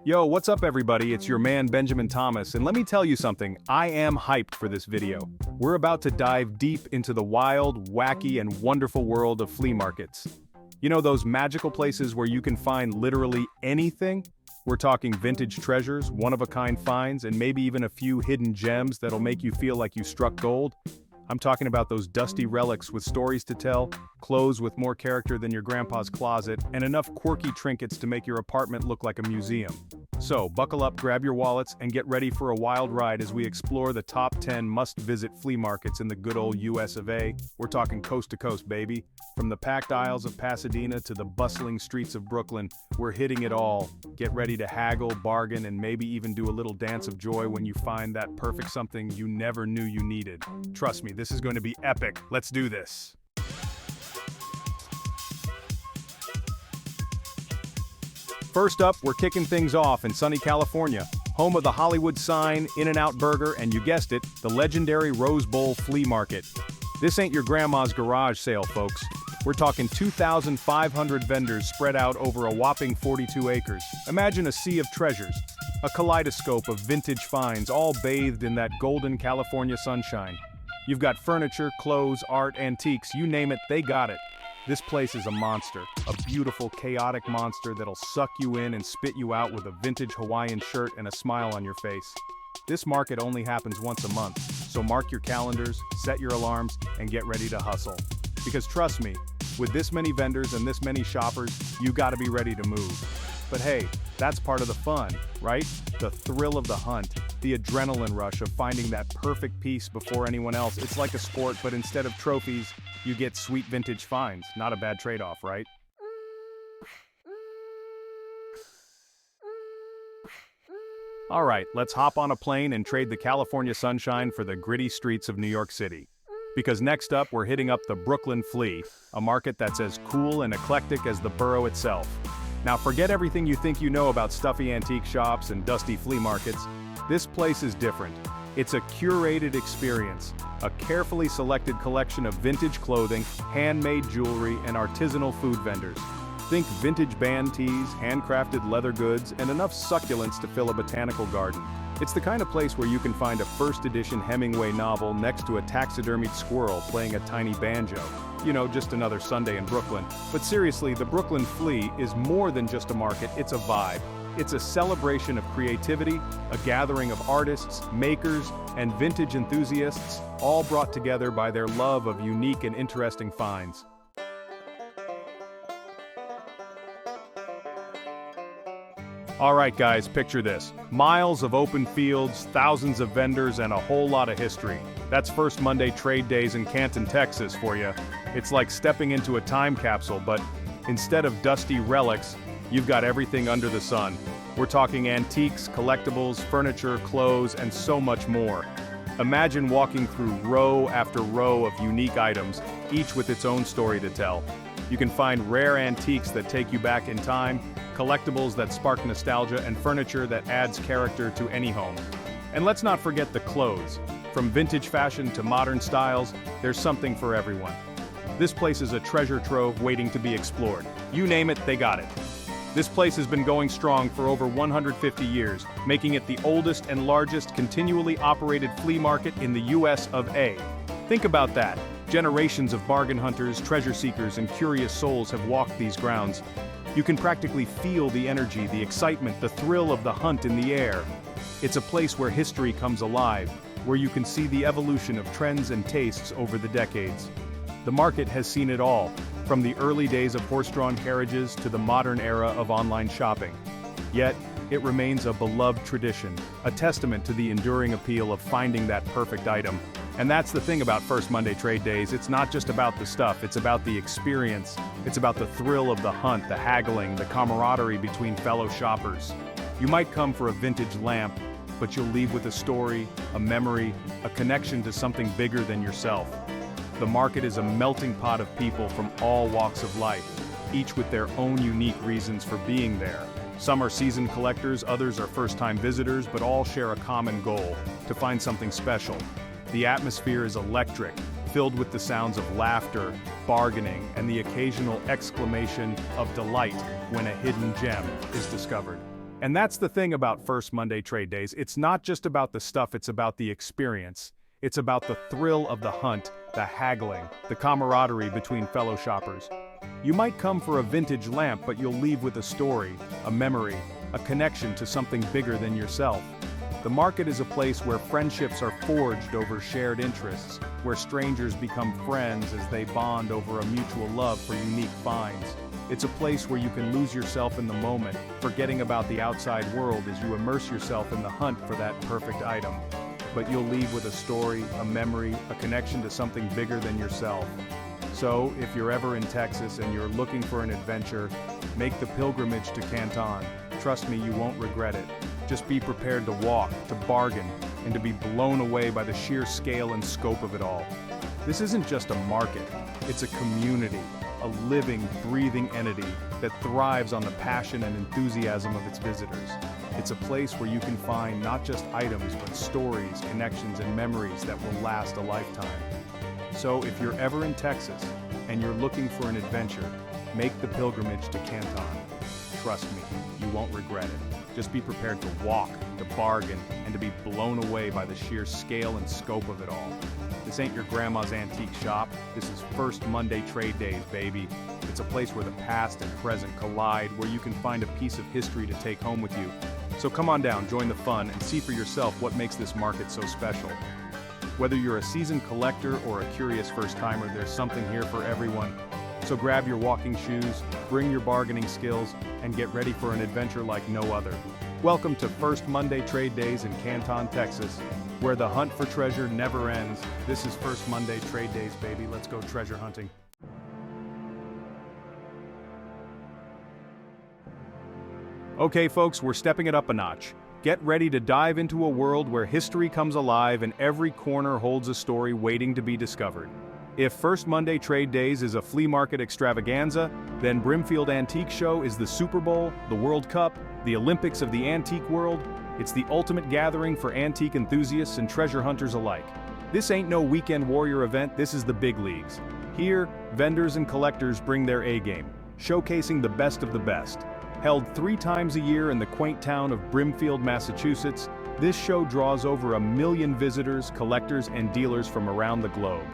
Yo, what's up everybody? It's your man Benjamin Thomas, and let me tell you something, I am hyped for this video. We're about to dive deep into the wild, wacky, and wonderful world of flea markets. You know those magical places where you can find literally anything? We're talking vintage treasures, one-of-a-kind finds, and maybe even a few hidden gems that'll make you feel like you struck gold. I'm talking about those dusty relics with stories to tell, clothes with more character than your grandpa's closet, and enough quirky trinkets to make your apartment look like a museum. So, buckle up, grab your wallets, and get ready for a wild ride as we explore the top 10 must-visit flea markets in the good old US of A. We're talking coast to coast, baby. From the packed aisles of Pasadena to the bustling streets of Brooklyn, we're hitting it all. Get ready to haggle, bargain, and maybe even do a little dance of joy when you find that perfect something you never knew you needed. Trust me, this is going to be epic. Let's do this. First up, we're kicking things off in sunny California, home of the Hollywood sign, In-N-Out Burger, and you guessed it, the legendary Rose Bowl Flea Market. This ain't your grandma's garage sale, folks. We're talking 2,500 vendors spread out over a whopping 42 acres. Imagine a sea of treasures, a kaleidoscope of vintage finds, all bathed in that golden California sunshine. You've got furniture, clothes, art, antiques, you name it, they got it. This place is a monster, a beautiful, chaotic monster that'll suck you in and spit you out with a vintage Hawaiian shirt and a smile on your face. This market only happens once a month, so mark your calendars, set your alarms, and get ready to hustle. Because trust me, with this many vendors and this many shoppers, you gotta be ready to move. But hey, that's part of the fun, right? The thrill of the hunt, the adrenaline rush of finding that perfect piece before anyone else. It's like a sport, but instead of trophies, you get sweet vintage finds. Not a bad trade-off, right? All right, let's hop on a plane and trade the California sunshine for the gritty streets of New York City. Because next up, we're hitting up the Brooklyn Flea, a market that's as cool and eclectic as the borough itself. Now forget everything you think you know about stuffy antique shops and dusty flea markets. This place is different. It's a curated experience, a carefully selected collection of vintage clothing, handmade jewelry, and artisanal food vendors. Think vintage band tees, handcrafted leather goods, and enough succulents to fill a botanical garden. It's the kind of place where you can find a first edition Hemingway novel next to a taxidermied squirrel playing a tiny banjo. You know, just another Sunday in Brooklyn. But seriously, the Brooklyn Flea is more than just a market, it's a vibe. It's a celebration of creativity, a gathering of artists, makers, and vintage enthusiasts, all brought together by their love of unique and interesting finds. All right guys, picture this. Miles of open fields, thousands of vendors, and a whole lot of history. That's First Monday Trade Days in Canton, Texas for you. It's like stepping into a time capsule, but instead of dusty relics, you've got everything under the sun. We're talking antiques, collectibles, furniture, clothes, and so much more. Imagine walking through row after row of unique items, each with its own story to tell. You can find rare antiques that take you back in time, collectibles that spark nostalgia, and furniture that adds character to any home. And let's not forget the clothes. From vintage fashion to modern styles, there's something for everyone. This place is a treasure trove waiting to be explored. You name it, they got it. This place has been going strong for over 150 years, making it the oldest and largest continually operated flea market in the US of A. Think about that. Generations of bargain hunters, treasure seekers, and curious souls have walked these grounds. You can practically feel the energy, the excitement, the thrill of the hunt in the air. It's a place where history comes alive, where you can see the evolution of trends and tastes over the decades. The market has seen it all, from the early days of horse-drawn carriages to the modern era of online shopping. Yet, it remains a beloved tradition, a testament to the enduring appeal of finding that perfect item. And that's the thing about First Monday Trade Days, it's not just about the stuff, it's about the experience. It's about the thrill of the hunt, the haggling, the camaraderie between fellow shoppers. You might come for a vintage lamp, but you'll leave with a story, a memory, a connection to something bigger than yourself. The market is a melting pot of people from all walks of life, each with their own unique reasons for being there. Some are seasoned collectors, others are first-time visitors, but all share a common goal, to find something special. The atmosphere is electric, filled with the sounds of laughter, bargaining, and the occasional exclamation of delight when a hidden gem is discovered. And that's the thing about First Monday Trade Days. It's not just about the stuff, it's about the experience. It's about the thrill of the hunt, the haggling, the camaraderie between fellow shoppers. You might come for a vintage lamp, but you'll leave with a story, a memory, a connection to something bigger than yourself. The market is a place where friendships are forged over shared interests, where strangers become friends as they bond over a mutual love for unique finds. It's a place where you can lose yourself in the moment, forgetting about the outside world as you immerse yourself in the hunt for that perfect item. But you'll leave with a story, a memory, a connection to something bigger than yourself. So, if you're ever in Texas and you're looking for an adventure, make the pilgrimage to Canton. Trust me, you won't regret it. Just be prepared to walk, to bargain, and to be blown away by the sheer scale and scope of it all. This isn't just a market, it's a community, a living, breathing entity that thrives on the passion and enthusiasm of its visitors. It's a place where you can find not just items, but stories, connections, and memories that will last a lifetime. So if you're ever in Texas and you're looking for an adventure, make the pilgrimage to Canton. Trust me, you won't regret it. Just be prepared to walk, to bargain, and to be blown away by the sheer scale and scope of it all. This ain't your grandma's antique shop. This is First Monday Trade Days, baby. It's a place where the past and present collide, where you can find a piece of history to take home with you. So come on down, join the fun, and see for yourself what makes this market so special. Whether you're a seasoned collector or a curious first-timer, there's something here for everyone. So grab your walking shoes, bring your bargaining skills, and get ready for an adventure like no other. Welcome to First Monday Trade Days in Canton, Texas, where the hunt for treasure never ends. This is First Monday Trade Days, baby. Let's go treasure hunting. Okay, folks, we're stepping it up a notch. Get ready to dive into a world where history comes alive and every corner holds a story waiting to be discovered. If First Monday Trade Days is a flea market extravaganza, then Brimfield Antique Show is the Super Bowl, the World Cup, the Olympics of the antique world. It's the ultimate gathering for antique enthusiasts and treasure hunters alike. This ain't no weekend warrior event, this is the big leagues. Here, vendors and collectors bring their A-game, showcasing the best of the best. Held 3 times a year in the quaint town of Brimfield, Massachusetts, this show draws over 1 million visitors, collectors, and dealers from around the globe.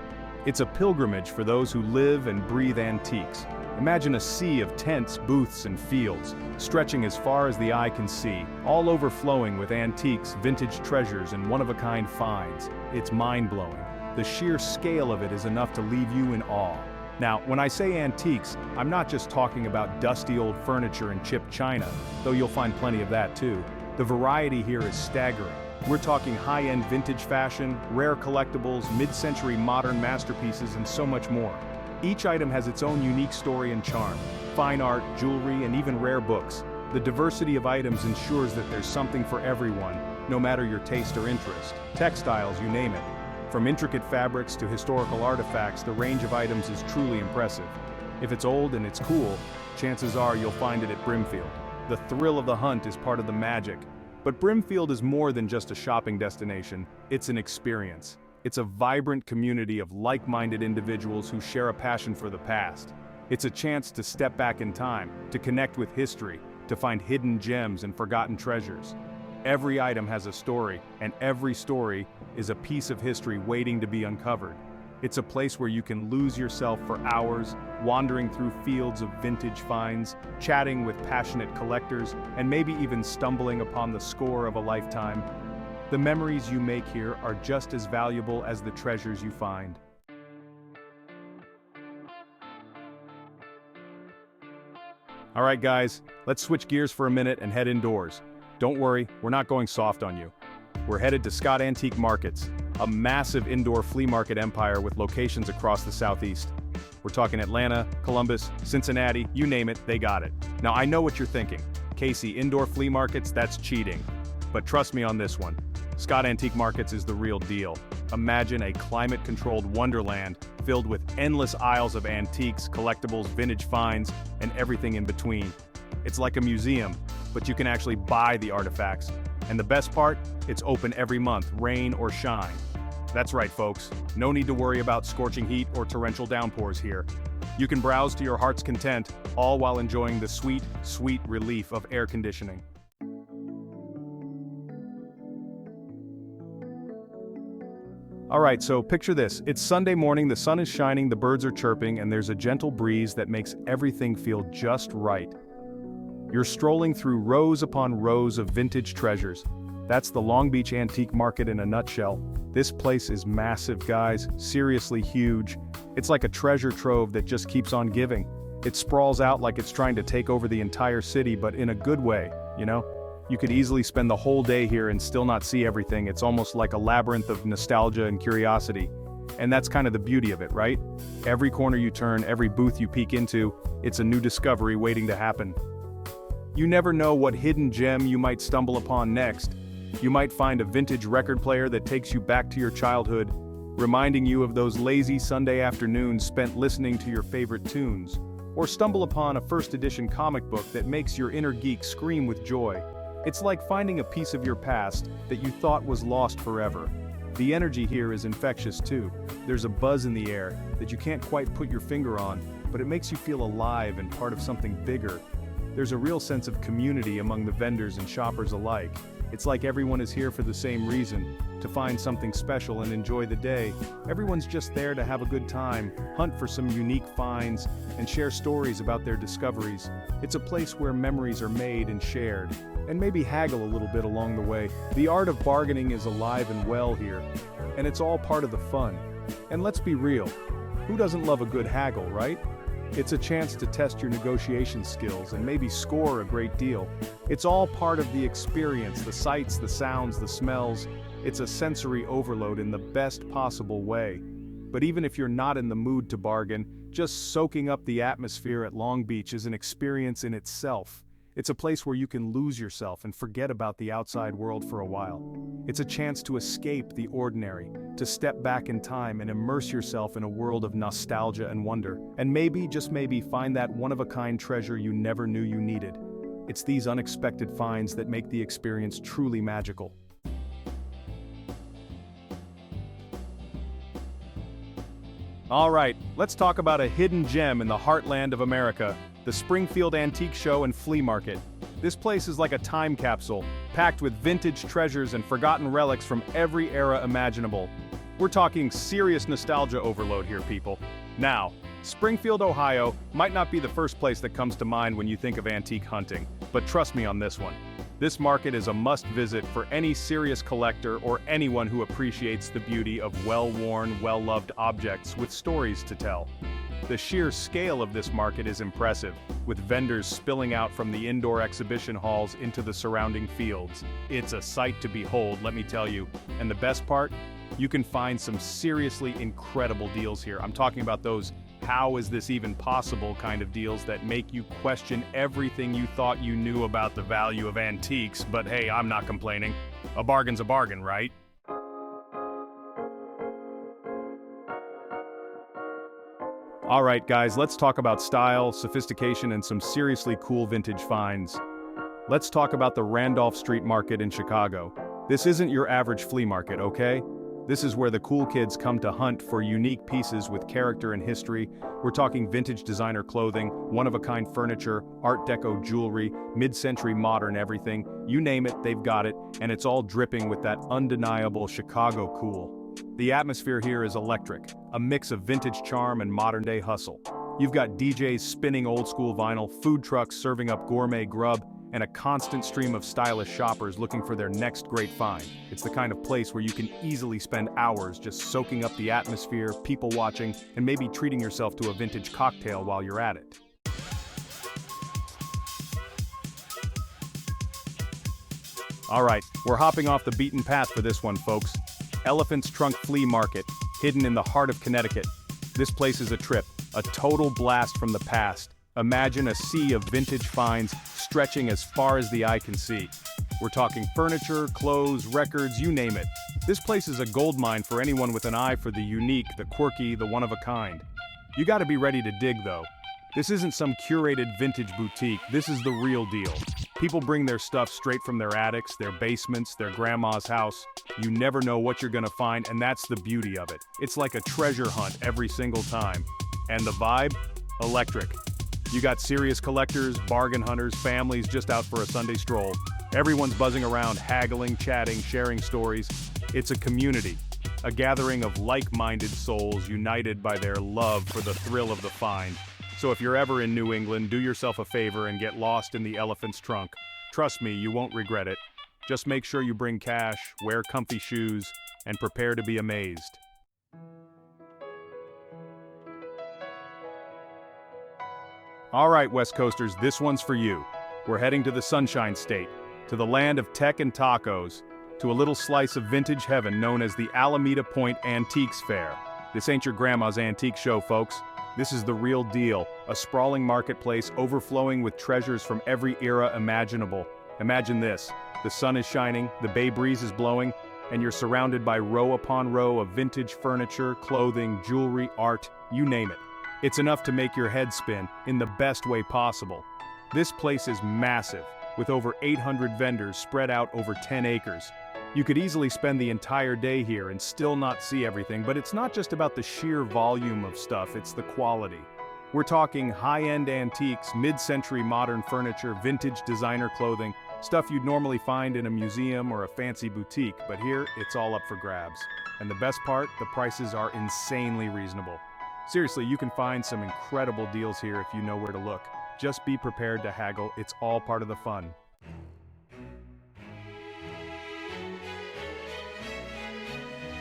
It's a pilgrimage for those who live and breathe antiques. Imagine a sea of tents, booths, and fields, stretching as far as the eye can see, all overflowing with antiques, vintage treasures, and one-of-a-kind finds. It's mind-blowing. The sheer scale of it is enough to leave you in awe. Now, when I say antiques, I'm not just talking about dusty old furniture and chipped china, though you'll find plenty of that too. The variety here is staggering. We're talking high-end vintage fashion, rare collectibles, mid-century modern masterpieces, and so much more. Each item has its own unique story and charm. Fine art, jewelry, and even rare books. The diversity of items ensures that there's something for everyone, no matter your taste or interest. Textiles, you name it. From intricate fabrics to historical artifacts, the range of items is truly impressive. If it's old and it's cool, chances are you'll find it at Brimfield. The thrill of the hunt is part of the magic. But Brimfield is more than just a shopping destination, it's an experience. It's a vibrant community of like-minded individuals who share a passion for the past. It's a chance to step back in time, to connect with history, to find hidden gems and forgotten treasures. Every item has a story, and every story is a piece of history waiting to be uncovered. It's a place where you can lose yourself for hours, wandering through fields of vintage finds, chatting with passionate collectors, and maybe even stumbling upon the score of a lifetime. The memories you make here are just as valuable as the treasures you find. All right, guys, let's switch gears for a minute and head indoors. Don't worry, we're not going soft on you. We're headed to Scott Antique Markets, a massive indoor flea market empire with locations across the Southeast. We're talking Atlanta, Columbus, Cincinnati, you name it, they got it. Now I know what you're thinking. Casey, indoor flea markets, that's cheating. But trust me on this one. Scott Antique Markets is the real deal. Imagine a climate-controlled wonderland filled with endless aisles of antiques, collectibles, vintage finds, and everything in between. It's like a museum, but you can actually buy the artifacts. And the best part, it's open every month, rain or shine. That's right, folks. No need to worry about scorching heat or torrential downpours here. You can browse to your heart's content, all while enjoying the sweet, sweet relief of air conditioning. Alright, so picture this. It's Sunday morning, the sun is shining, the birds are chirping, and there's a gentle breeze that makes everything feel just right. You're strolling through rows upon rows of vintage treasures. That's the Long Beach Antique Market in a nutshell. This place is massive, guys, seriously huge. It's like a treasure trove that just keeps on giving. It sprawls out like it's trying to take over the entire city, but in a good way, you know? You could easily spend the whole day here and still not see everything. It's almost like a labyrinth of nostalgia and curiosity. And that's kind of the beauty of it, right? Every corner you turn, every booth you peek into, it's a new discovery waiting to happen. You never know what hidden gem you might stumble upon next. You might find a vintage record player that takes you back to your childhood, reminding you of those lazy Sunday afternoons spent listening to your favorite tunes. Or stumble upon a first edition comic book that makes your inner geek scream with joy. It's like finding a piece of your past that you thought was lost forever. The energy here is infectious too. There's a buzz in the air that you can't quite put your finger on, but it makes you feel alive and part of something bigger. There's a real sense of community among the vendors and shoppers alike. It's like everyone is here for the same reason, to find something special and enjoy the day. Everyone's just there to have a good time, hunt for some unique finds, and share stories about their discoveries. It's a place where memories are made and shared, and maybe haggle a little bit along the way. The art of bargaining is alive and well here, and it's all part of the fun. And let's be real, who doesn't love a good haggle, right? It's a chance to test your negotiation skills and maybe score a great deal. It's all part of the experience, the sights, the sounds, the smells. It's a sensory overload in the best possible way. But even if you're not in the mood to bargain, just soaking up the atmosphere at Long Beach is an experience in itself. It's a place where you can lose yourself and forget about the outside world for a while. It's a chance to escape the ordinary, to step back in time and immerse yourself in a world of nostalgia and wonder, and maybe, just maybe, find that one-of-a-kind treasure you never knew you needed. It's these unexpected finds that make the experience truly magical. Alright, let's talk about a hidden gem in the heartland of America. The Springfield Antique Show and Flea Market. This place is like a time capsule, packed with vintage treasures and forgotten relics from every era imaginable. We're talking serious nostalgia overload here, people. Now, Springfield, Ohio might not be the first place that comes to mind when you think of antique hunting, but trust me on this one. This market is a must-visit for any serious collector or anyone who appreciates the beauty of well-worn, well-loved objects with stories to tell. The sheer scale of this market is impressive, with vendors spilling out from the indoor exhibition halls into the surrounding fields. It's a sight to behold, let me tell you. And the best part? You can find some seriously incredible deals here. I'm talking about those how is this even possible kind of deals that make you question everything you thought you knew about the value of antiques, but hey, I'm not complaining. A bargain's a bargain, right? Alright guys, let's talk about style, sophistication, and some seriously cool vintage finds. Let's talk about the Randolph Street Market in Chicago. This isn't your average flea market, okay? This is where the cool kids come to hunt for unique pieces with character and history. We're talking vintage designer clothing, one-of-a-kind furniture, Art Deco jewelry, mid-century modern everything. You name it, they've got it, and it's all dripping with that undeniable Chicago cool. The atmosphere here is electric, a mix of vintage charm and modern-day hustle. You've got DJs spinning old-school vinyl, food trucks serving up gourmet grub, and a constant stream of stylish shoppers looking for their next great find. It's the kind of place where you can easily spend hours just soaking up the atmosphere, people watching, and maybe treating yourself to a vintage cocktail while you're at it. Alright, we're hopping off the beaten path for this one, folks. Elephant's Trunk Flea Market, hidden in the heart of Connecticut. This place is a trip, a total blast from the past. Imagine a sea of vintage finds stretching as far as the eye can see. We're talking furniture, clothes, records, you name it. This place is a goldmine for anyone with an eye for the unique, the quirky, the one-of-a-kind. You gotta be ready to dig, though. This isn't some curated vintage boutique, this is the real deal. People bring their stuff straight from their attics, their basements, their grandma's house. You never know what you're gonna find, and that's the beauty of it. It's like a treasure hunt every single time. And the vibe? Electric. You got serious collectors, bargain hunters, families just out for a Sunday stroll. Everyone's buzzing around, haggling, chatting, sharing stories. It's a community. a gathering of like-minded souls united by their love for the thrill of the find. So if you're ever in New England, do yourself a favor and get lost in the elephant's trunk. Trust me, you won't regret it. Just make sure you bring cash, wear comfy shoes, and prepare to be amazed. All right, West Coasters, this one's for you. We're heading to the Sunshine State, to the land of tech and tacos, to a little slice of vintage heaven known as the Alameda Point Antiques Fair. This ain't your grandma's antique show, folks. This is the real deal, a sprawling marketplace overflowing with treasures from every era imaginable. Imagine this, the sun is shining, the bay breeze is blowing, and you're surrounded by row upon row of vintage furniture, clothing, jewelry, art, you name it. It's enough to make your head spin, in the best way possible. This place is massive, with over 800 vendors spread out over 10 acres. You could easily spend the entire day here and still not see everything, but it's not just about the sheer volume of stuff, it's the quality. We're talking high-end antiques, mid-century modern furniture, vintage designer clothing, stuff you'd normally find in a museum or a fancy boutique, but here, it's all up for grabs. And the best part, the prices are insanely reasonable. Seriously, you can find some incredible deals here if you know where to look. Just be prepared to haggle, it's all part of the fun.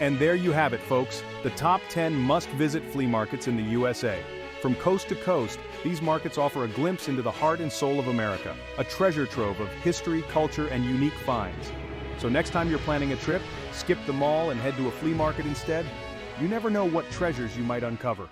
And there you have it, folks, the top 10 must-visit flea markets in the USA. From coast to coast, these markets offer a glimpse into the heart and soul of America, a treasure trove of history, culture, and unique finds. So next time you're planning a trip, skip the mall and head to a flea market instead. You never know what treasures you might uncover.